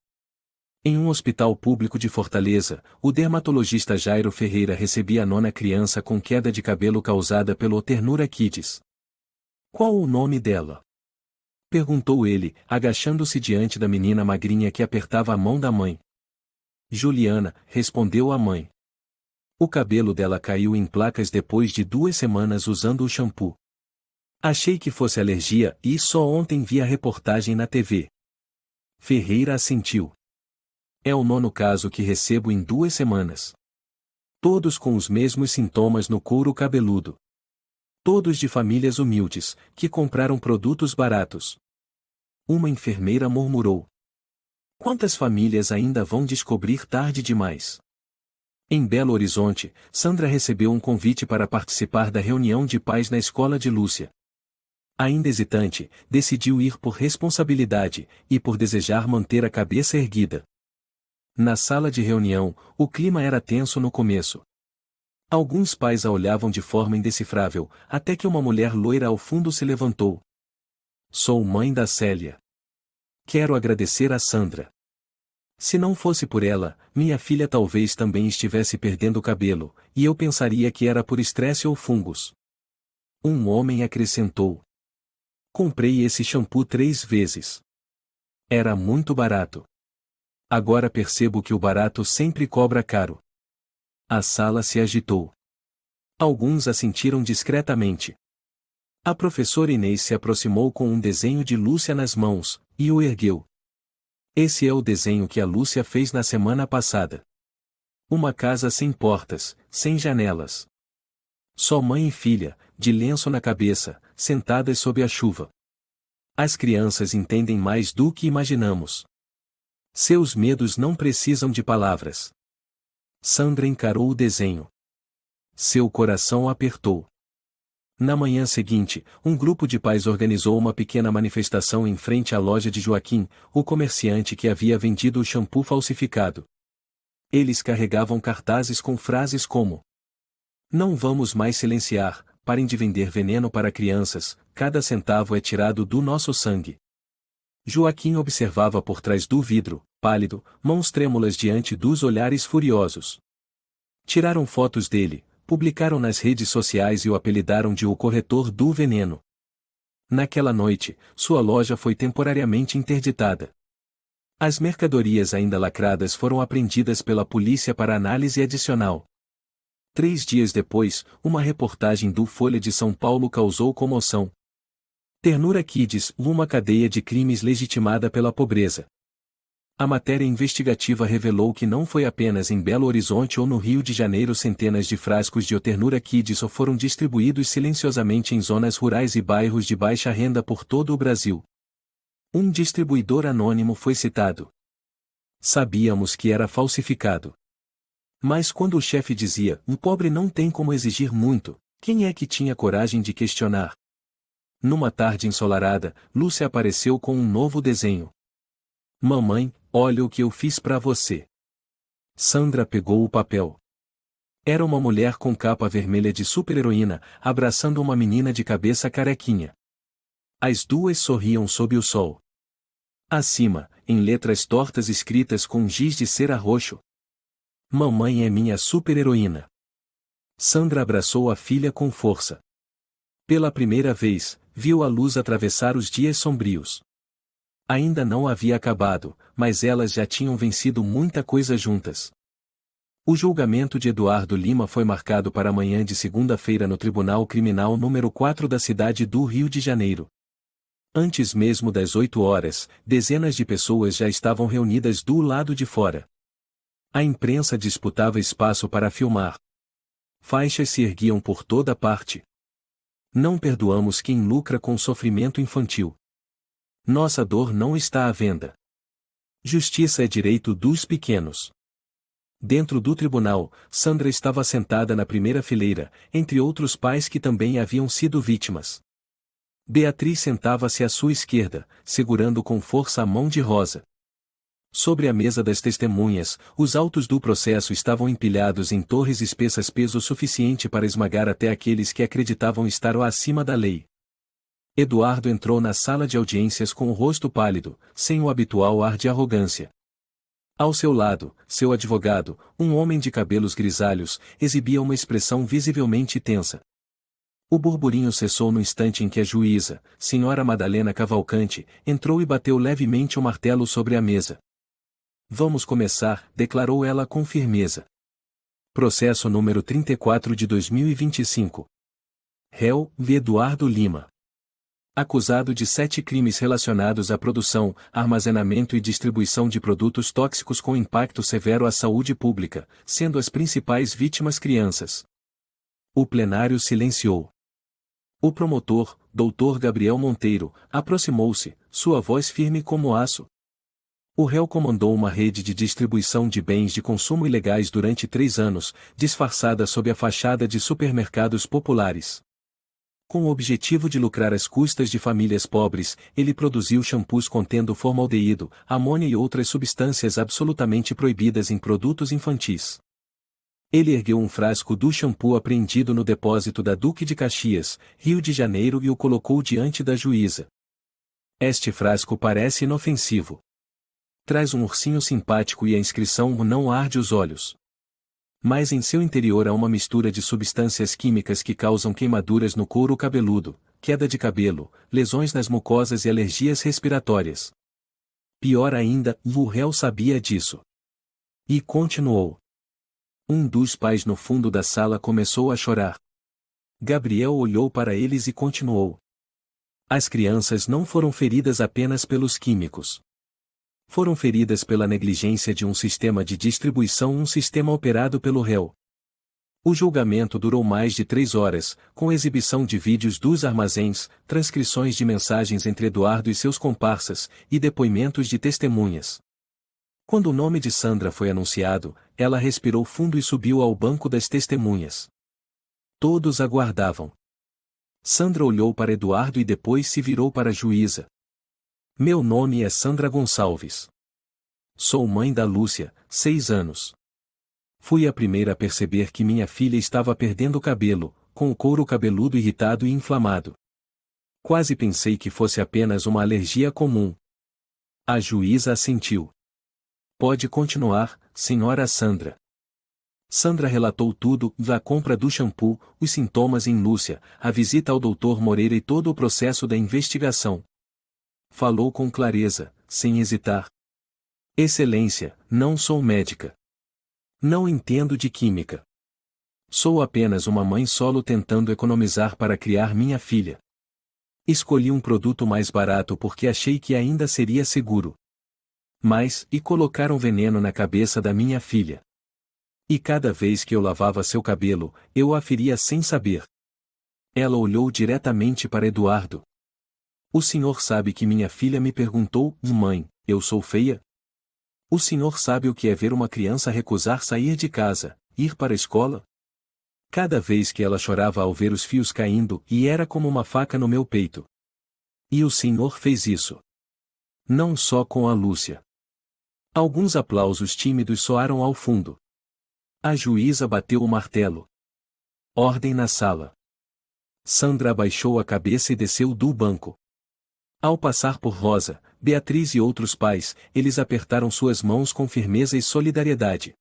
Em um hospital público de Fortaleza, o dermatologista Jairo Ferreira recebia a 9ª criança com queda de cabelo causada pelo O Ternura Kids. Qual o nome dela? Perguntou ele, agachando-se diante da menina magrinha que apertava a mão da mãe. Juliana, respondeu a mãe. O cabelo dela caiu em placas depois de 2 semanas usando o shampoo. Achei que fosse alergia e só ontem vi a reportagem na TV. Ferreira assentiu. É o 9º caso que recebo em 2 semanas. Todos com os mesmos sintomas no couro cabeludo. Todos de famílias humildes, que compraram produtos baratos. Uma enfermeira murmurou. Quantas famílias ainda vão descobrir tarde demais? Em Belo Horizonte, Sandra recebeu um convite para participar da reunião de pais na escola de Lúcia. Ainda hesitante, decidiu ir por responsabilidade, e por desejar manter a cabeça erguida. Na sala de reunião, o clima era tenso no começo. Alguns pais a olhavam de forma indecifrável, até que uma mulher loira ao fundo se levantou. Sou mãe da Célia. Quero agradecer a Sandra. Se não fosse por ela, minha filha talvez também estivesse perdendo o cabelo, e eu pensaria que era por estresse ou fungos. Um homem acrescentou. Comprei esse shampoo 3 vezes. Era muito barato. Agora percebo que o barato sempre cobra caro. A sala se agitou. Alguns assentiram discretamente. A professora Inês se aproximou com um desenho de Lúcia nas mãos, e o ergueu. Esse é o desenho que a Lúcia fez na semana passada. Uma casa sem portas, sem janelas. Só mãe e filha, de lenço na cabeça, sentadas sob a chuva. As crianças entendem mais do que imaginamos. Seus medos não precisam de palavras. Sandra encarou o desenho. Seu coração apertou. Na manhã seguinte, um grupo de pais organizou uma pequena manifestação em frente à loja de Joaquim, o comerciante que havia vendido o shampoo falsificado. Eles carregavam cartazes com frases como: "Não vamos mais silenciar, parem de vender veneno para crianças, cada centavo é tirado do nosso sangue." Joaquim observava por trás do vidro, pálido, mãos trêmulas diante dos olhares furiosos. Tiraram fotos dele, publicaram nas redes sociais e o apelidaram de o corretor do veneno. Naquela noite, sua loja foi temporariamente interditada. As mercadorias ainda lacradas foram apreendidas pela polícia para análise adicional. 3 dias depois, uma reportagem do Folha de São Paulo causou comoção. Ternura Kids, uma cadeia de crimes legitimada pela pobreza. A matéria investigativa revelou que não foi apenas em Belo Horizonte ou no Rio de Janeiro centenas de frascos de Ternura Kids só foram distribuídos silenciosamente em zonas rurais e bairros de baixa renda por todo o Brasil. Um distribuidor anônimo foi citado. Sabíamos que era falsificado. Mas quando o chefe dizia, "Um pobre não tem como exigir muito", quem é que tinha coragem de questionar? Numa tarde ensolarada, Lúcia apareceu com um novo desenho. "Mamãe, olha o que eu fiz pra você." Sandra pegou o papel. Era uma mulher com capa vermelha de super-heroína, abraçando uma menina de cabeça carequinha. As duas sorriam sob o sol. Acima, em letras tortas escritas com giz de cera roxo: "Mamãe é minha super-heroína." Sandra abraçou a filha com força. Pela primeira vez, viu a luz atravessar os dias sombrios. Ainda não havia acabado, mas elas já tinham vencido muita coisa juntas. O julgamento de Eduardo Lima foi marcado para amanhã de segunda-feira no Tribunal Criminal número 4 da cidade do Rio de Janeiro. Antes mesmo das 8 horas, dezenas de pessoas já estavam reunidas do lado de fora. A imprensa disputava espaço para filmar. Faixas se erguiam por toda parte. "Não perdoamos quem lucra com sofrimento infantil. Nossa dor não está à venda. Justiça é direito dos pequenos." Dentro do tribunal, Sandra estava sentada na primeira fileira, entre outros pais que também haviam sido vítimas. Beatriz sentava-se à sua esquerda, segurando com força a mão de Rosa. Sobre a mesa das testemunhas, os autos do processo estavam empilhados em torres espessas peso suficiente para esmagar até aqueles que acreditavam estar acima da lei. Eduardo entrou na sala de audiências com o rosto pálido, sem o habitual ar de arrogância. Ao seu lado, seu advogado, um homem de cabelos grisalhos, exibia uma expressão visivelmente tensa. O burburinho cessou no instante em que a juíza, senhora Madalena Cavalcante, entrou e bateu levemente o martelo sobre a mesa. "Vamos começar", declarou ela com firmeza. Processo número 34 de 2025. Réu, Eduardo Lima. Acusado de 7 crimes relacionados à produção, armazenamento e distribuição de produtos tóxicos com impacto severo à saúde pública, sendo as principais vítimas crianças. O plenário silenciou. O promotor, Dr. Gabriel Monteiro, aproximou-se, sua voz firme como aço. O réu comandou uma rede de distribuição de bens de consumo ilegais durante 3 anos, disfarçada sob a fachada de supermercados populares. Com o objetivo de lucrar às custas de famílias pobres, ele produziu shampoos contendo formaldeído, amônia e outras substâncias absolutamente proibidas em produtos infantis. Ele ergueu um frasco do shampoo apreendido no depósito da Duque de Caxias, Rio de Janeiro, e o colocou diante da juíza. "Este frasco parece inofensivo. Traz um ursinho simpático e a inscrição "Não arde os olhos." Mas em seu interior há uma mistura de substâncias químicas que causam queimaduras no couro cabeludo, queda de cabelo, lesões nas mucosas e alergias respiratórias. Pior ainda, o réu sabia disso. E continuou. Um dos pais no fundo da sala começou a chorar. Gabriel olhou para eles e continuou. As crianças não foram feridas apenas pelos químicos. Foram feridas pela negligência de um sistema de distribuição, um sistema operado pelo réu. O julgamento durou mais de 3 horas, com exibição de vídeos dos armazéns, transcrições de mensagens entre Eduardo e seus comparsas, e depoimentos de testemunhas. Quando o nome de Sandra foi anunciado, ela respirou fundo e subiu ao banco das testemunhas. Todos aguardavam. Sandra olhou para Eduardo e depois se virou para a juíza. Meu nome é Sandra Gonçalves. Sou mãe da Lúcia, 6 anos. Fui a primeira a perceber que minha filha estava perdendo o cabelo, com o couro cabeludo irritado e inflamado. Quase pensei que fosse apenas uma alergia comum. A juíza assentiu. Pode continuar, senhora Sandra. Sandra relatou tudo, da compra do shampoo, os sintomas em Lúcia, a visita ao Dr. Moreira e todo o processo da investigação. Falou com clareza, sem hesitar. Excelência, não sou médica. Não entendo de química. Sou apenas uma mãe solo tentando economizar para criar minha filha. Escolhi um produto mais barato porque achei que ainda seria seguro. Mas, e colocaram veneno na cabeça da minha filha. E cada vez que eu lavava seu cabelo, eu o aferia sem saber. Ela olhou diretamente para Eduardo. O senhor sabe que minha filha me perguntou, mãe, eu sou feia? O senhor sabe o que é ver uma criança recusar sair de casa, ir para a escola? Cada vez que ela chorava ao ver os fios caindo, e era como uma faca no meu peito. E o senhor fez isso. Não só com a Lúcia. Alguns aplausos tímidos soaram ao fundo. A juíza bateu o martelo. Ordem na sala. Sandra abaixou a cabeça e desceu do banco. Ao passar por Rosa, Beatriz e outros pais, eles apertaram suas mãos com firmeza e solidariedade.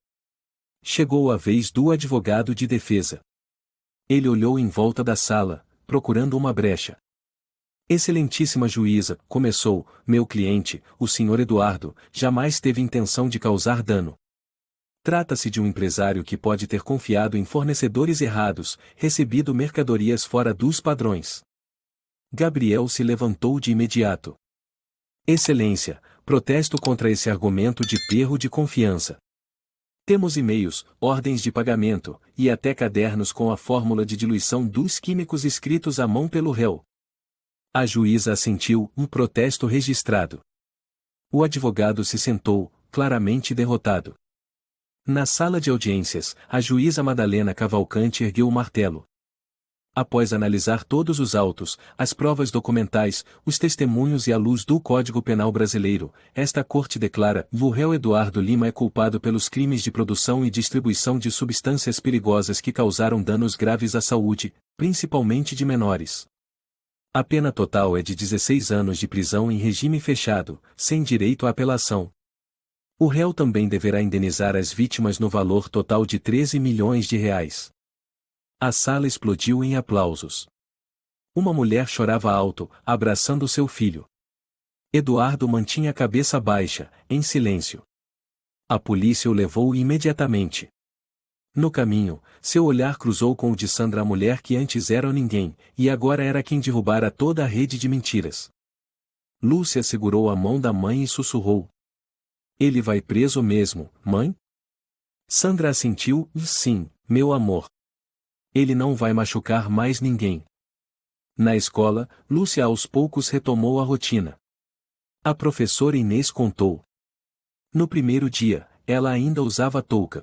Chegou a vez do advogado de defesa. Ele olhou em volta da sala, procurando uma brecha. Excelentíssima juíza, começou, meu cliente, o Sr. Eduardo, jamais teve intenção de causar dano. Trata-se de um empresário que pode ter confiado em fornecedores errados, recebido mercadorias fora dos padrões. Gabriel se levantou de imediato. Excelência, protesto contra esse argumento de perro de confiança. Temos e-mails, ordens de pagamento, e até cadernos com a fórmula de diluição dos químicos escritos à mão pelo réu. A juíza assentiu, um protesto registrado. O advogado se sentou, claramente derrotado. Na sala de audiências, a juíza Madalena Cavalcante ergueu o martelo. Após analisar todos os autos, as provas documentais, os testemunhos e à luz do Código Penal Brasileiro, esta corte declara: o réu Eduardo Lima é culpado pelos crimes de produção e distribuição de substâncias perigosas que causaram danos graves à saúde, principalmente de menores. A pena total é de 16 anos de prisão em regime fechado, sem direito à apelação. O réu também deverá indenizar as vítimas no valor total de 13 milhões de reais. A sala explodiu em aplausos. Uma mulher chorava alto, abraçando seu filho. Eduardo mantinha a cabeça baixa, em silêncio. A polícia o levou imediatamente. No caminho, seu olhar cruzou com o de Sandra, a mulher que antes era ninguém, e agora era quem derrubara toda a rede de mentiras. Lúcia segurou a mão da mãe e sussurrou: ele vai preso mesmo, mãe? Sandra assentiu: sim, meu amor. Ele não vai machucar mais ninguém. Na escola, Lúcia aos poucos retomou a rotina. A professora Inês contou. No primeiro dia, ela ainda usava touca.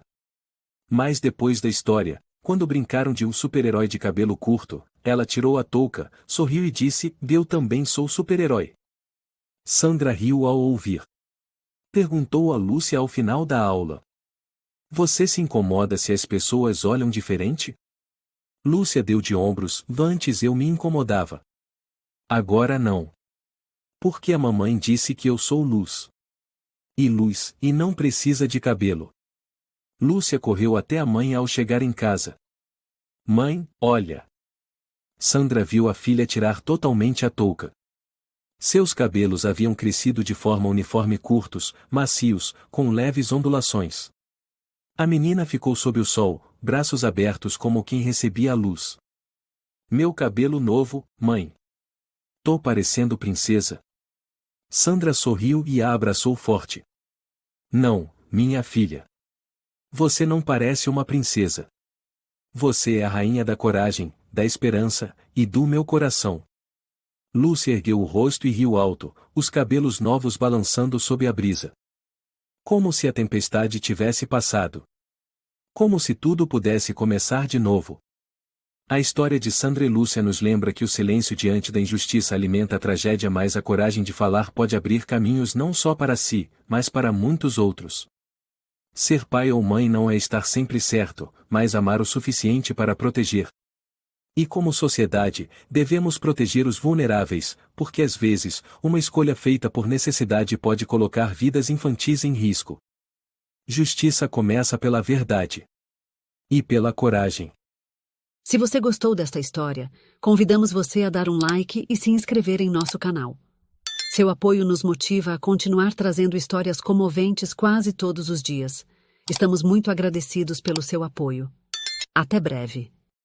Mas depois da história, quando brincaram de um super-herói de cabelo curto, ela tirou a touca, sorriu e disse: eu também sou super-herói. Sandra riu ao ouvir. Perguntou a Lúcia ao final da aula. Você se incomoda se as pessoas olham diferente? Lúcia deu de ombros: antes eu me incomodava. Agora não. Porque a mamãe disse que eu sou luz. E não precisa de cabelo. Lúcia correu até a mãe ao chegar em casa. Mãe, olha. Sandra viu a filha tirar totalmente a touca. Seus cabelos haviam crescido de forma uniforme, curtos, macios, com leves ondulações. A menina ficou sob o sol, braços abertos como quem recebia a luz. Meu cabelo novo, mãe. Tô parecendo princesa. Sandra sorriu e a abraçou forte. Não, minha filha. Você não parece uma princesa. Você é a rainha da coragem, da esperança, e do meu coração. Lúcia ergueu o rosto e riu alto, os cabelos novos balançando sob a brisa. Como se a tempestade tivesse passado. Como se tudo pudesse começar de novo. A história de Sandra e Lúcia nos lembra que o silêncio diante da injustiça alimenta a tragédia, mas a coragem de falar pode abrir caminhos não só para si, mas para muitos outros. Ser pai ou mãe não é estar sempre certo, mas amar o suficiente para proteger. E como sociedade, devemos proteger os vulneráveis, porque às vezes, uma escolha feita por necessidade pode colocar vidas infantis em risco. Justiça começa pela verdade. E pela coragem. Se você gostou desta história, convidamos você a dar um like e se inscrever em nosso canal. Seu apoio nos motiva a continuar trazendo histórias comoventes quase todos os dias. Estamos muito agradecidos pelo seu apoio. Até breve.